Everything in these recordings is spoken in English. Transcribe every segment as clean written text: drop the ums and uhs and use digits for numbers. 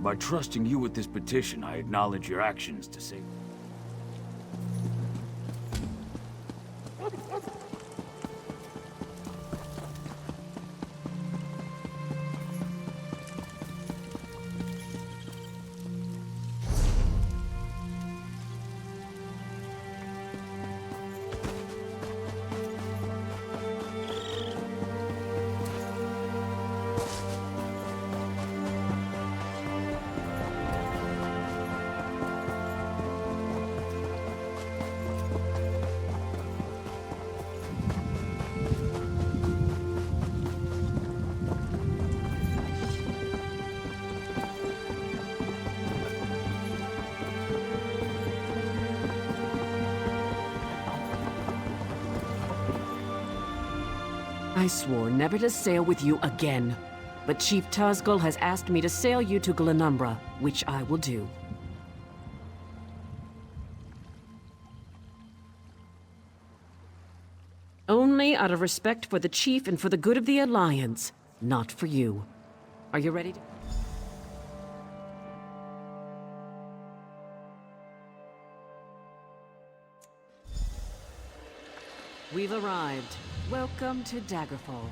By trusting you with this petition, I acknowledge your actions to save. I swore never to sail with you again, but Chief Tuzgul has asked me to sail you to Glenumbra, which I will do. Only out of respect for the Chief and for the good of the Alliance, not for you. Are you ready to... We've arrived. Welcome to Daggerfall.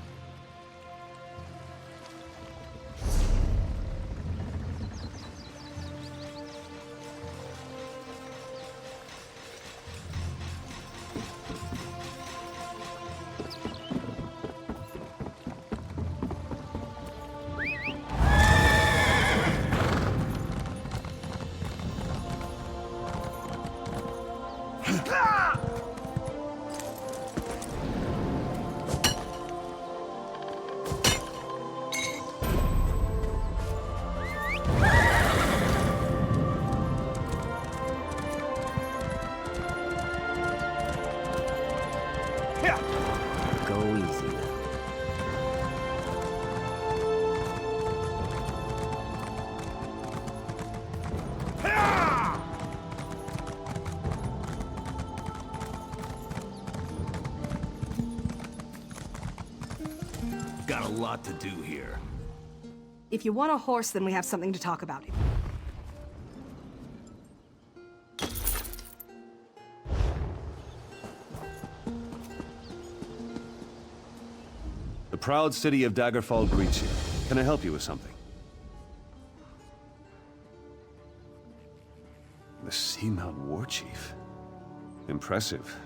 Got a lot to do here. If you want a horse, then we have something to talk about. The proud city of Daggerfall greets you. Can I help you with something? The Seamount War Chief. Impressive.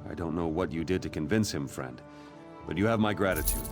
I don't know what you did to convince him, friend, but you have my gratitude.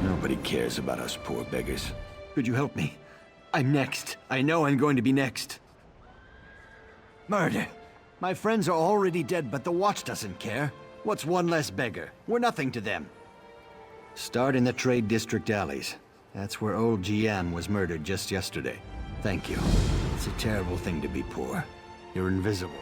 Nobody cares about us poor beggars. Could you help me? I'm next. I know I'm going to be next. Murder. My friends are already dead, but the Watch doesn't care. What's one less beggar? We're nothing to them. Start in the Trade District alleys. That's where old Jian was murdered just yesterday. Thank you. It's a terrible thing to be poor. You're invisible.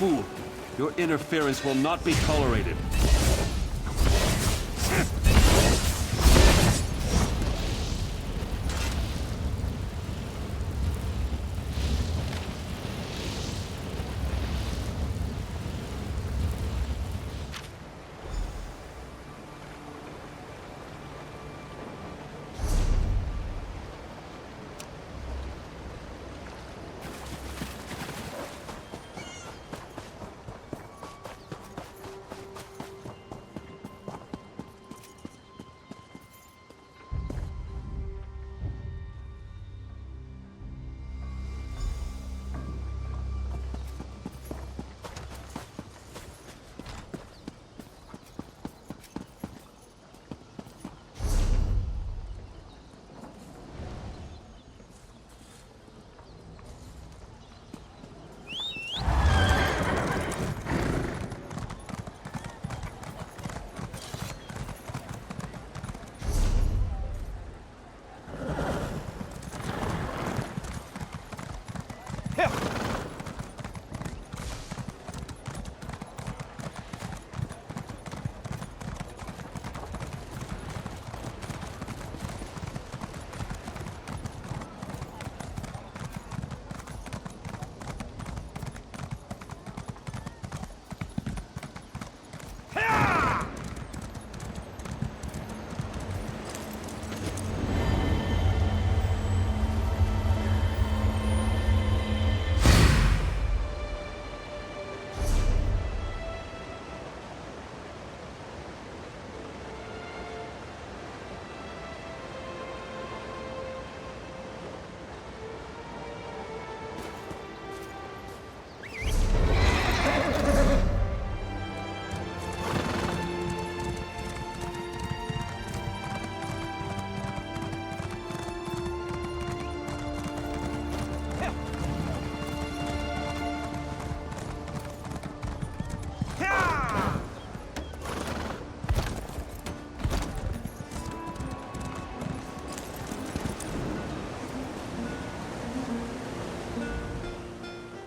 Fool! Your interference will not be tolerated.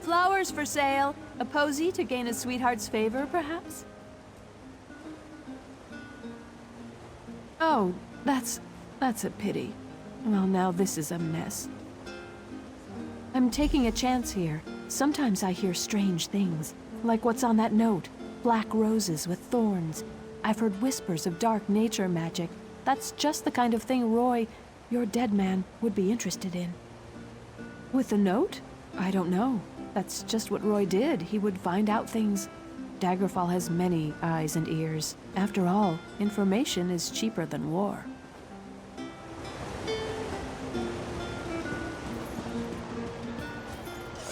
Flowers for sale. A posy to gain a sweetheart's favor, perhaps? Oh, that's a pity. Well, now this is a mess. I'm taking a chance here. Sometimes I hear strange things, like what's on that note. Black roses with thorns. I've heard whispers of dark nature magic. That's just the kind of thing Roy, your dead man, would be interested in. With the note? I don't know. That's just what Roy did. He would find out things. Daggerfall has many eyes and ears. After all, information is cheaper than war. I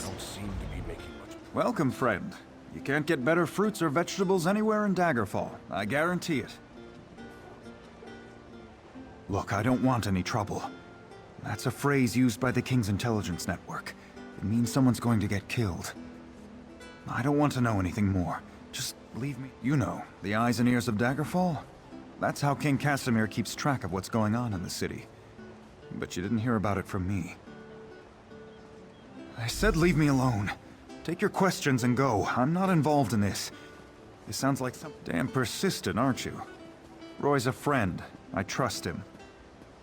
don't seem to be making much. Welcome, friend. You can't get better fruits or vegetables anywhere in Daggerfall. I guarantee it. Look, I don't want any trouble. That's a phrase used by the King's intelligence network. It means someone's going to get killed. I don't want to know anything more. Just leave me. You know, the eyes and ears of Daggerfall? That's how King Casimir keeps track of what's going on in the city. But you didn't hear about it from me. I said leave me alone. Take your questions and go. I'm not involved in this. This sounds like some damn persistent, aren't you? Roy's a friend. I trust him.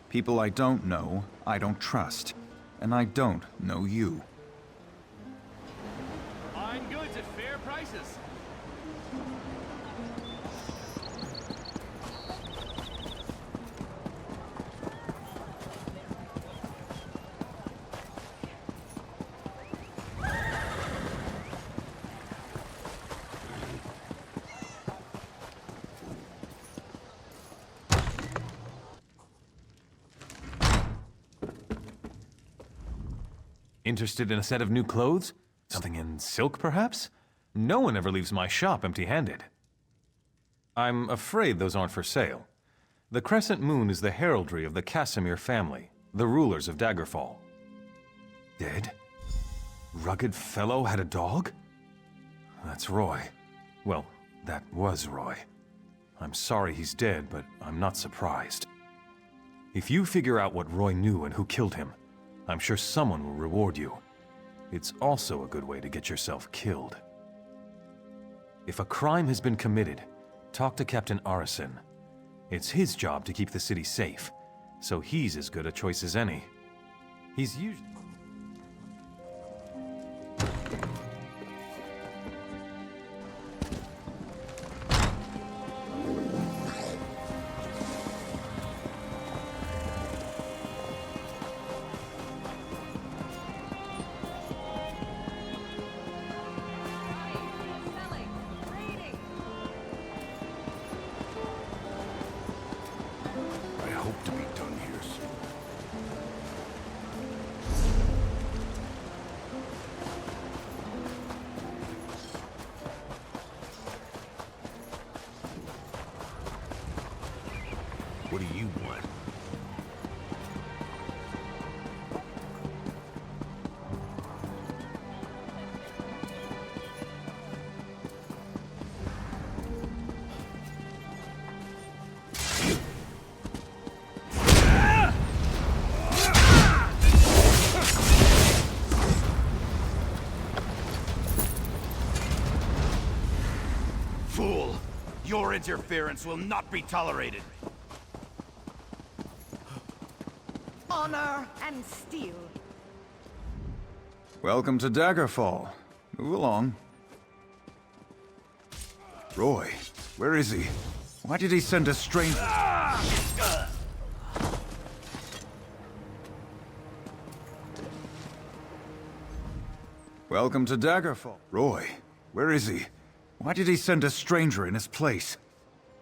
People I don't know, I don't trust. And I don't know you. Fine goods at fair prices. Interested in a set of new clothes? Something in silk, perhaps? No one ever leaves my shop empty-handed. I'm afraid those aren't for sale. The crescent moon is the heraldry of the Casimir family, the rulers of Daggerfall. Dead? Rugged fellow had a dog? That's Roy. Well, that was Roy. I'm sorry he's dead, but I'm not surprised. If you figure out what Roy knew and who killed him, I'm sure someone will reward you. It's also a good way to get yourself killed. If a crime has been committed, talk to Captain Arison. It's his job to keep the city safe, so he's as good a choice as any. He's usually... I hope to be done here soon. What do you want? Fool! Your interference will not be tolerated. Honor and steel. Welcome to Daggerfall. Move along. Roy, where is he? Why did he send a stranger? Welcome to Daggerfall. Roy, where is he? Why did he send a stranger in his place?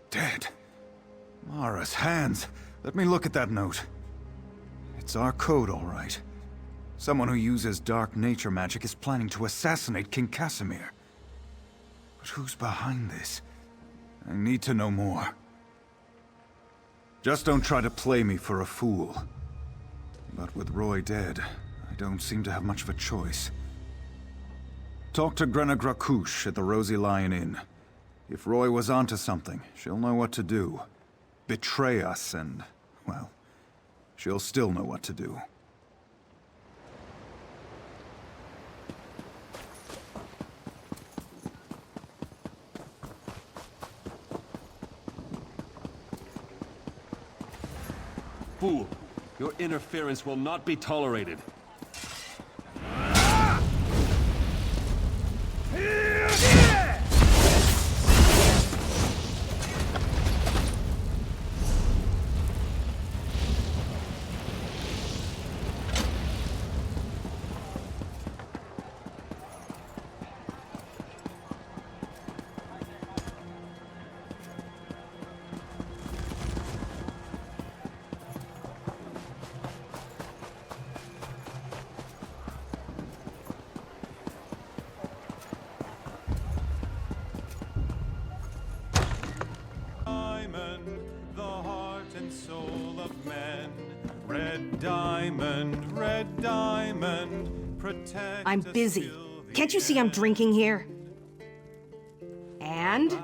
Dead. Mara's hands. Let me look at that note. It's our code, all right. Someone who uses dark nature magic is planning to assassinate King Casimir. But who's behind this? I need to know more. Just don't try to play me for a fool. But with Roy dead, I don't seem to have much of a choice. Talk to Grenna Grakush at the Rosy Lion Inn. If Roy was onto something, she'll know what to do. Betray us and, well, she'll still know what to do. Fool, your interference will not be tolerated. I'm busy. Can't you see I'm drinking here? And?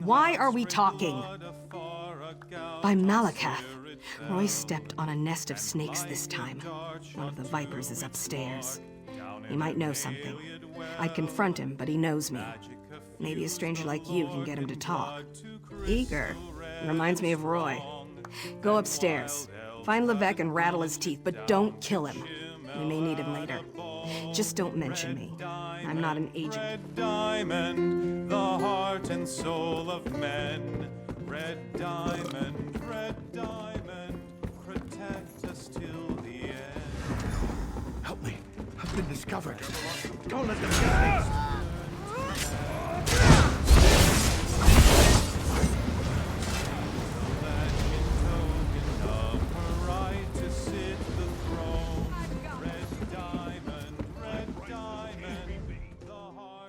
Why are we talking? By Malakath. Roy stepped on a nest of snakes this time. One of the vipers is upstairs. He might know something. I'd confront him, but he knows me. Maybe a stranger like you can get him to talk. Eager. Reminds me of Roy. Go upstairs. Find Levesque and rattle his teeth, but don't kill him. We may need him later. Just don't mention me. I'm not an agent. Red diamond, the heart and soul of men. Red diamond, protect us till the end. Help me. I've been discovered. Don't let them get me.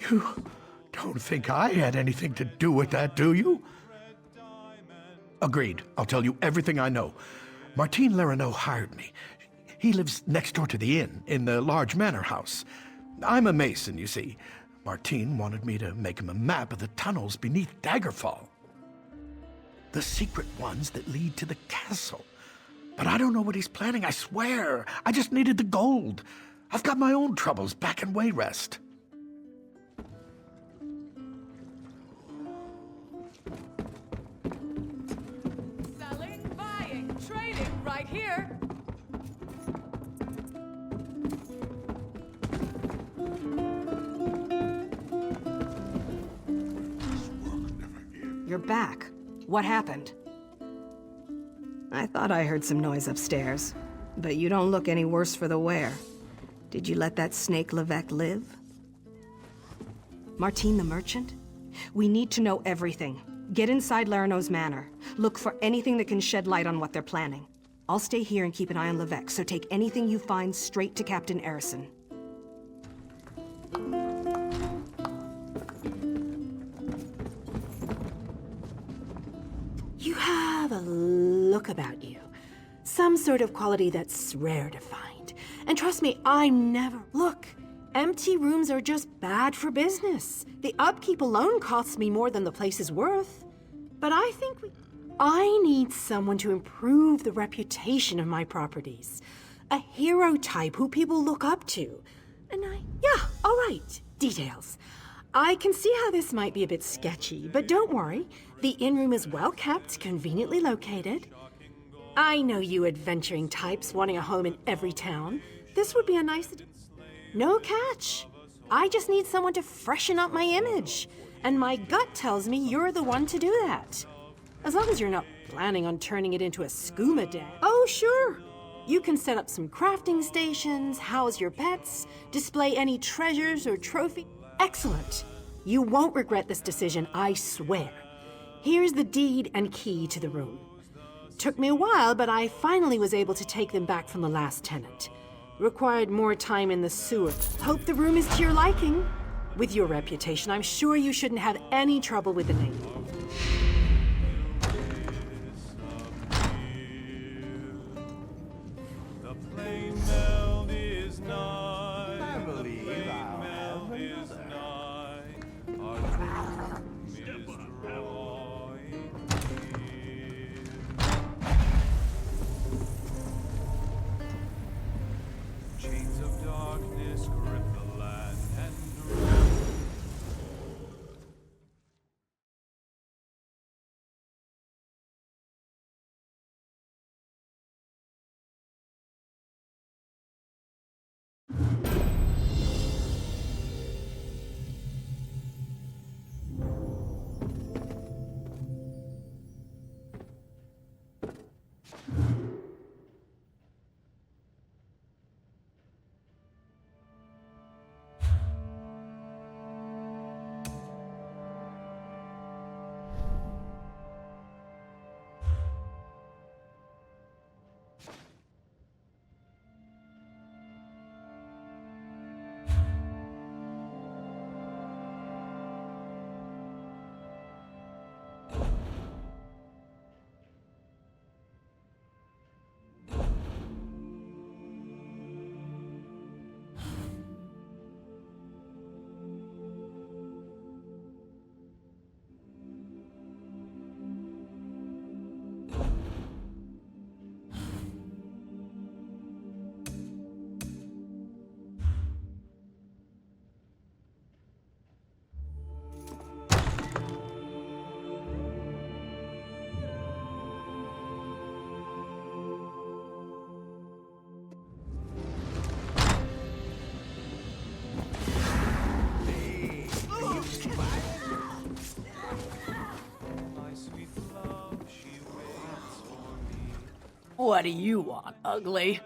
You don't think I had anything to do with that, do you? Agreed. I'll tell you everything I know. Martine Lerino hired me. He lives next door to the inn, in the large manor house. I'm a mason, you see. Martine wanted me to make him a map of the tunnels beneath Daggerfall. The secret ones that lead to the castle. But I don't know what he's planning, I swear. I just needed the gold. I've got my own troubles back in Wayrest. Selling, buying, trading, right here. You're back. What happened? I thought I heard some noise upstairs, but you don't look any worse for the wear. Did you let that snake Levesque live? Martine the merchant? We need to know everything. Get inside Lerino's manor. Look for anything that can shed light on what they're planning. I'll stay here and keep an eye on Levesque, so take anything you find straight to Captain Erison. You have a look about you. Some sort of quality that's rare to find. And trust me, I'm never... Look, empty rooms are just bad for business. The upkeep alone costs me more than the place is worth. But I think I need someone to improve the reputation of my properties. A hero type who people look up to. And yeah, all right, details. I can see how this might be a bit sketchy, but don't worry. The inn room is well kept, conveniently located. I know you adventuring types wanting a home in every town. This would be a nice... No catch. I just need someone to freshen up my image. And my gut tells me you're the one to do that. As long as you're not planning on turning it into a skooma den. Oh, sure. You can set up some crafting stations, house your pets, display any treasures or trophies. Excellent. You won't regret this decision, I swear. Here's the deed and key to the room. Took me a while, but I finally was able to take them back from the last tenant. Required more time in the sewer. Hope the room is to your liking. With your reputation, I'm sure you shouldn't have any trouble with the name. The plain meld is nigh. I believe I'll have another. Our chains of darkness grip the land and What do you want, ugly?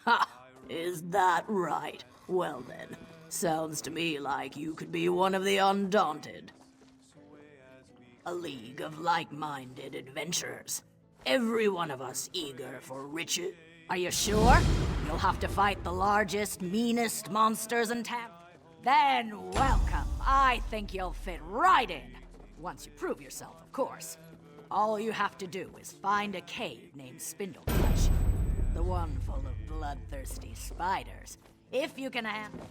Ha! Is that right? Well then, sounds to me like you could be one of the Undaunted. A league of like-minded adventurers. Every one of us eager for riches. Are you sure? You'll have to fight the largest, meanest monsters in town. Then welcome. I think you'll fit right in. Once you prove yourself, of course. All you have to do is find a cave named Spindleflesh. The one full of bloodthirsty spiders. If you can handle...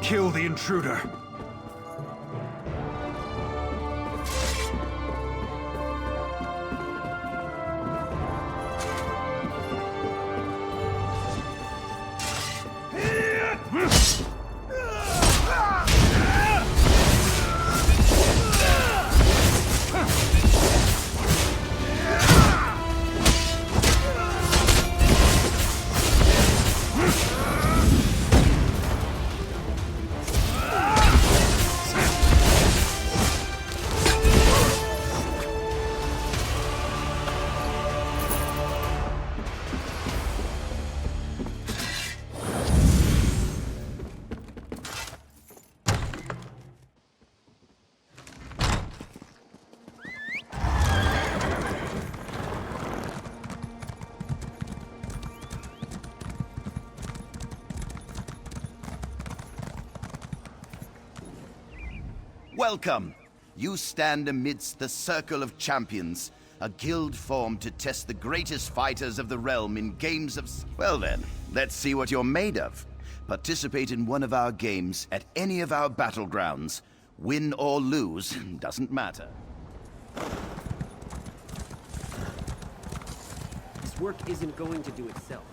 Kill the intruder. Welcome! You stand amidst the Circle of Champions, a guild formed to test the greatest fighters of the realm in games of... Well then, let's see what you're made of. Participate in one of our games at any of our battlegrounds. Win or lose, doesn't matter. This work isn't going to do itself.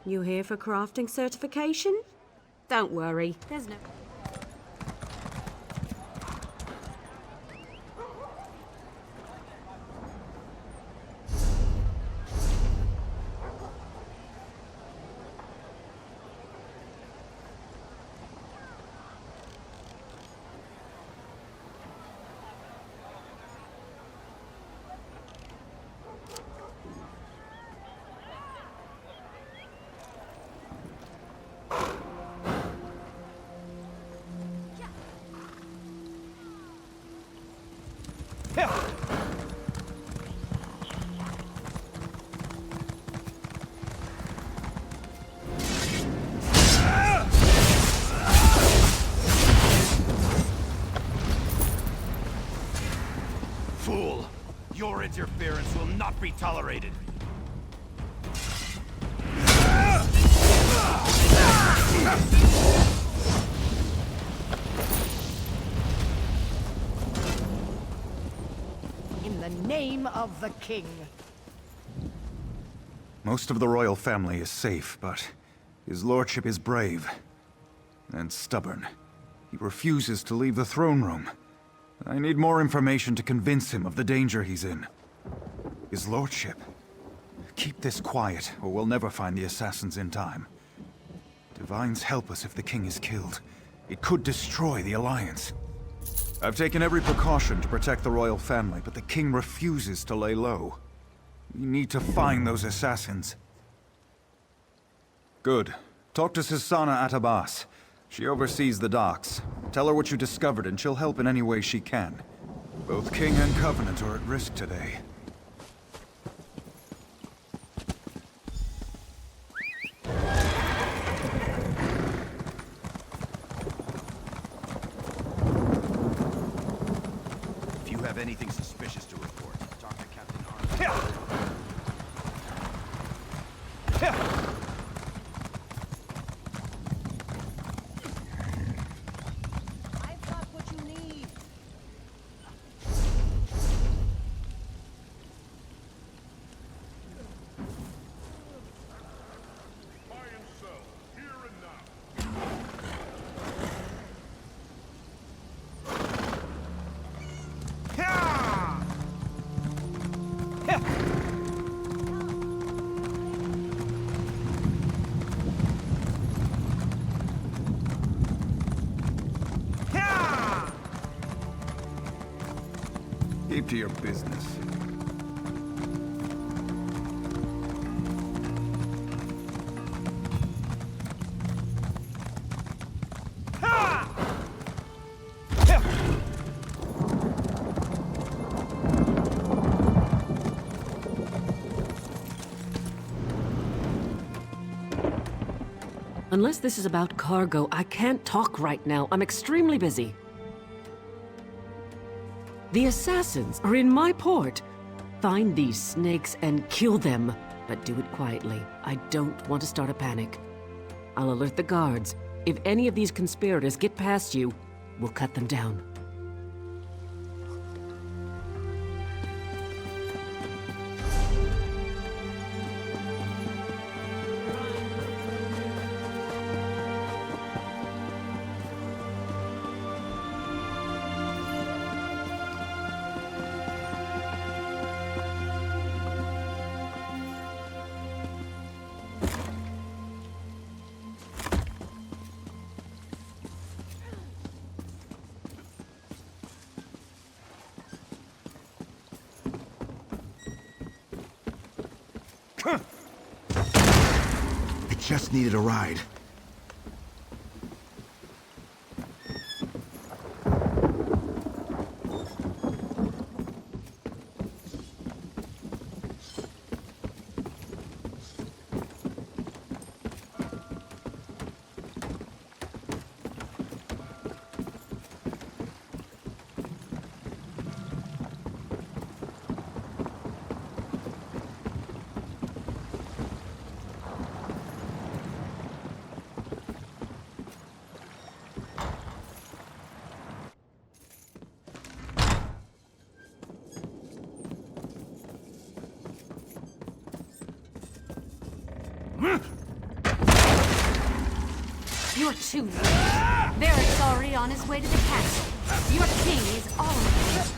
You here for crafting certification? Don't worry, there's no... Fool! Your interference will not be tolerated. In the name of the king. Most of the royal family is safe, but his lordship is brave and stubborn. He refuses to leave the throne room. I need more information to convince him of the danger he's in. His lordship. Keep this quiet, or we'll never find the assassins in time. Divines help us if the king is killed. It could destroy the Alliance. I've taken every precaution to protect the royal family, but the king refuses to lay low. We need to find those assassins. Good. Talk to Sisana Atabas. She oversees the docks. Tell her what you discovered and she'll help in any way she can. Both King and Covenant are at risk today. If you have anything suspicious to report, talk to Captain Arnold. I've got what you need. Keep to your business. Unless this is about cargo, I can't talk right now. I'm extremely busy. The assassins are in my port. Find these snakes and kill them, but do it quietly. I don't want to start a panic. I'll alert the guards. If any of these conspirators get past you, we'll cut them down. I just needed a ride. You're too late. Varric's already on his way to the castle. Your king is already...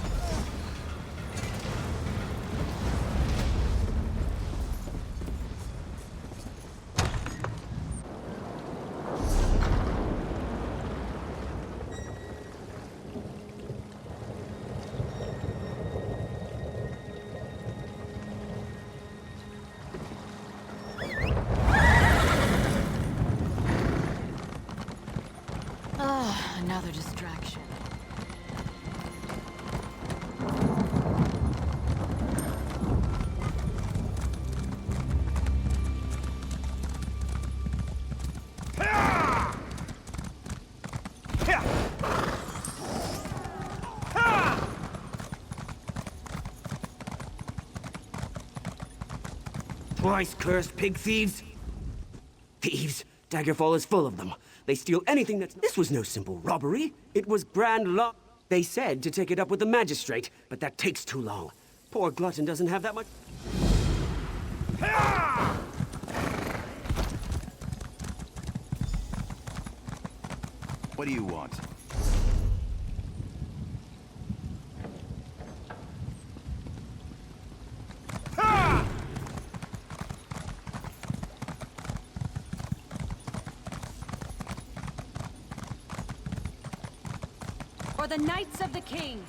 Another distraction. Twice cursed pig thieves. Thieves. Daggerfall is full of them. They steal anything that's... This was no simple robbery. It was grand law. They said to take it up with the magistrate, but that takes too long. Poor Glutton doesn't have that much... What do you want? For the Knights of the King.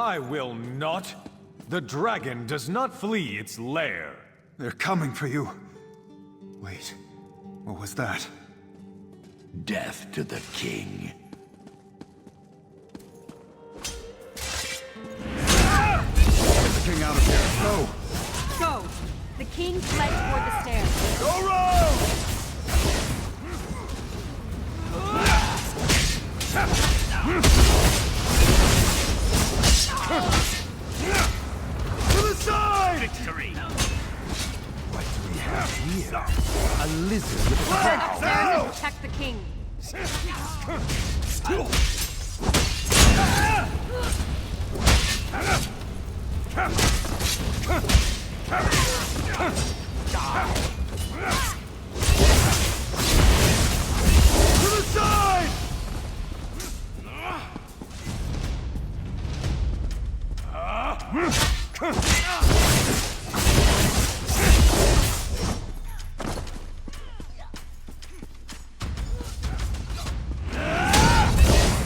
I will not. The dragon does not flee its lair. They're coming for you. Wait, what was that? Death to the king. Get the king out of here. Go! Go! The king fled toward the stairs. Go round! To the side! Victory! What do we have here? A lizard with a Upstairs crown. and protect the king. To the side!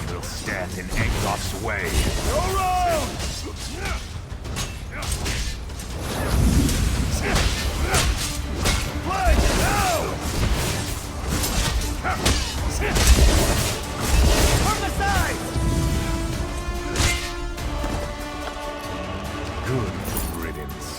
We'll stand in Angloff's way. Go round! Flag now! From the side! Good riddance.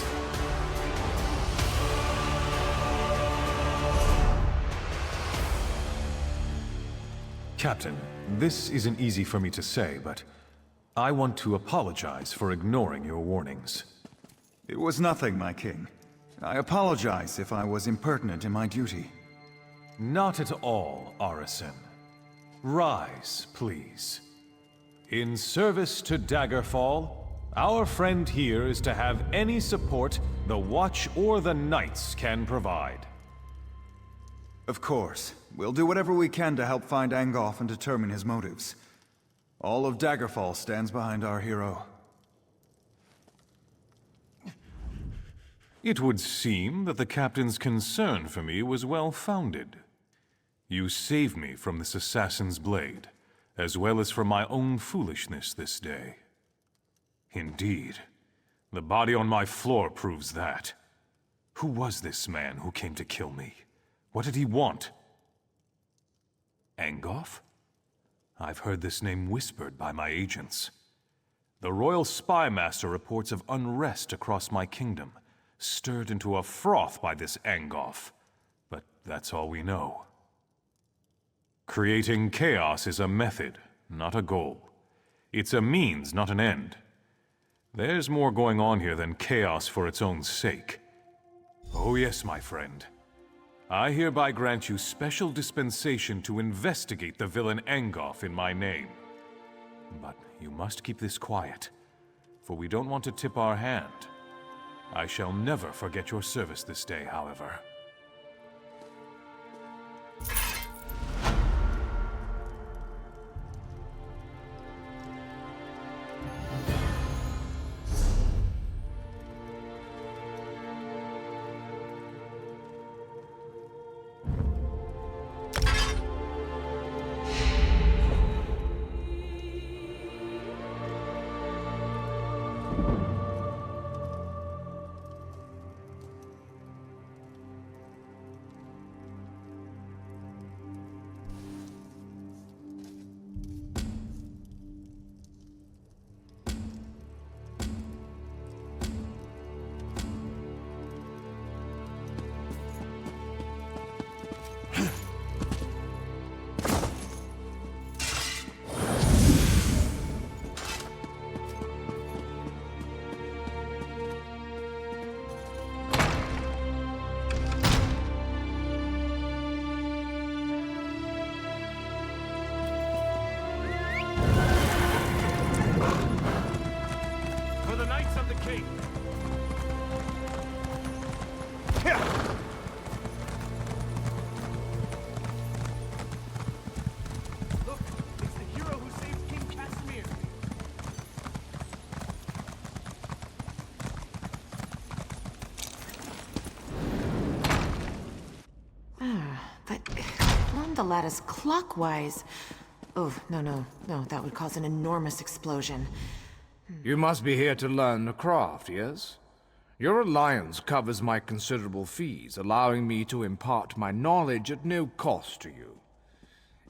Captain, this isn't easy for me to say, but I want to apologize for ignoring your warnings. It was nothing, my king. I apologize if I was impertinent in my duty. Not at all, Arisen. Rise, please. In service to Daggerfall, our friend here is to have any support the Watch or the Knights can provide. Of course. We'll do whatever we can to help find Angoff and determine his motives. All of Daggerfall stands behind our hero. It would seem that the captain's concern for me was well-founded. You saved me from this assassin's blade, as well as from my own foolishness this day. Indeed, the body on my floor proves that. Who was this man who came to kill me? What did he want? Angoff? I've heard this name whispered by my agents. The Royal Spy Master reports of unrest across my kingdom, stirred into a froth by this Angoff. But that's all we know. Creating chaos is a method, not a goal. It's a means, not an end. There's more going on here than chaos for its own sake. Oh yes, my friend. I hereby grant you special dispensation to investigate the villain Angoff in my name. But you must keep this quiet, for we don't want to tip our hand. I shall never forget your service this day, however. The lattice clockwise. Oh, no, that would cause an enormous explosion. You must be here to learn the craft, yes? Your alliance covers my considerable fees, allowing me to impart my knowledge at no cost to you.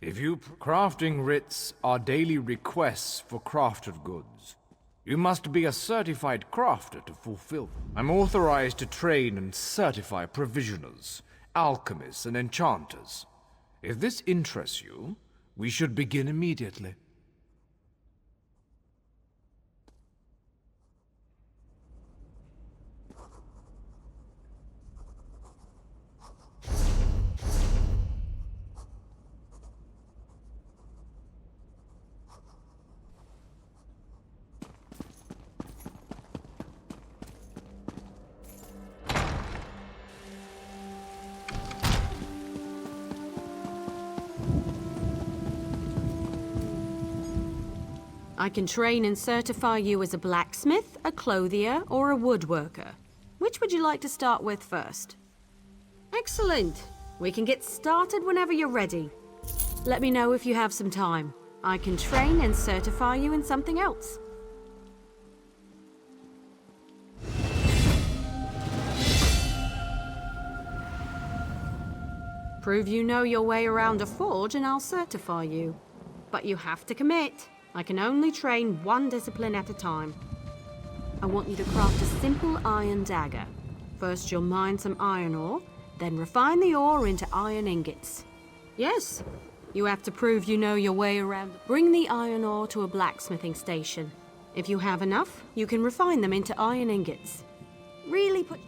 If you... Crafting writs are daily requests for crafted goods. You must be a certified crafter to fulfill them. I'm authorized to train and certify provisioners, alchemists, and enchanters. If this interests you, we should begin immediately. I can train and certify you as a blacksmith, a clothier, or a woodworker. Which would you like to start with first? Excellent. We can get started whenever you're ready. Let me know if you have some time. I can train and certify you in something else. Prove you know your way around a forge and I'll certify you. But you have to commit. I can only train one discipline at a time. I want you to craft a simple iron dagger. First you'll mine some iron ore, then refine the ore into iron ingots. Yes, you have to prove you know your way around. Bring the iron ore to a blacksmithing station. If you have enough, you can refine them into iron ingots.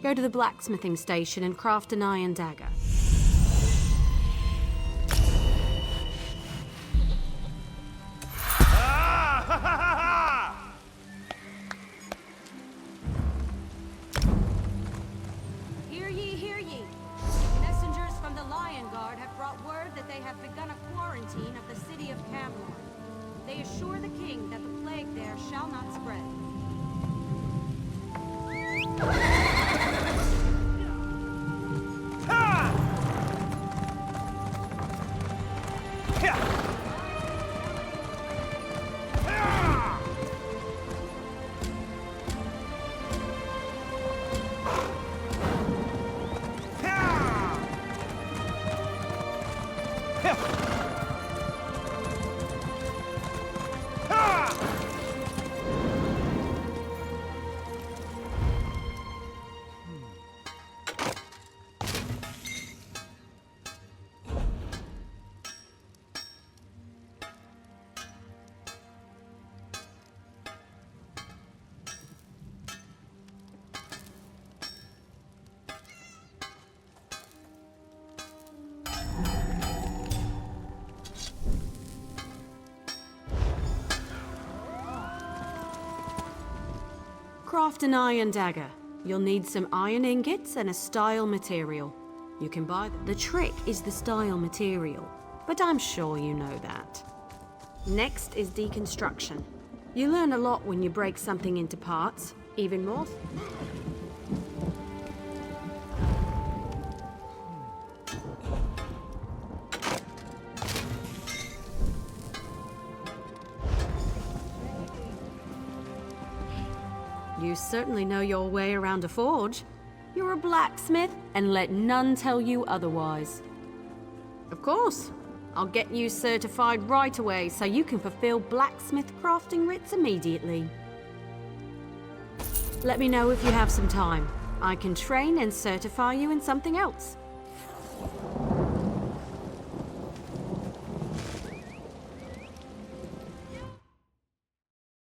Go to the blacksmithing station and craft an iron dagger. Hear ye, hear ye. Messengers from the Lion Guard have brought word that they have begun a quarantine of the city of Camelot. They assure the king that the plague there shall not spread. Craft an iron dagger. You'll need some iron ingots and a style material. You can buy them. The trick is the style material, but I'm sure you know that. Next is deconstruction. You learn a lot when you break something into parts, even more. You certainly know your way around a forge. You're a blacksmith, and let none tell you otherwise. Of course, I'll get you certified right away so you can fulfill blacksmith crafting writs immediately. Let me know if you have some time. I can train and certify you in something else.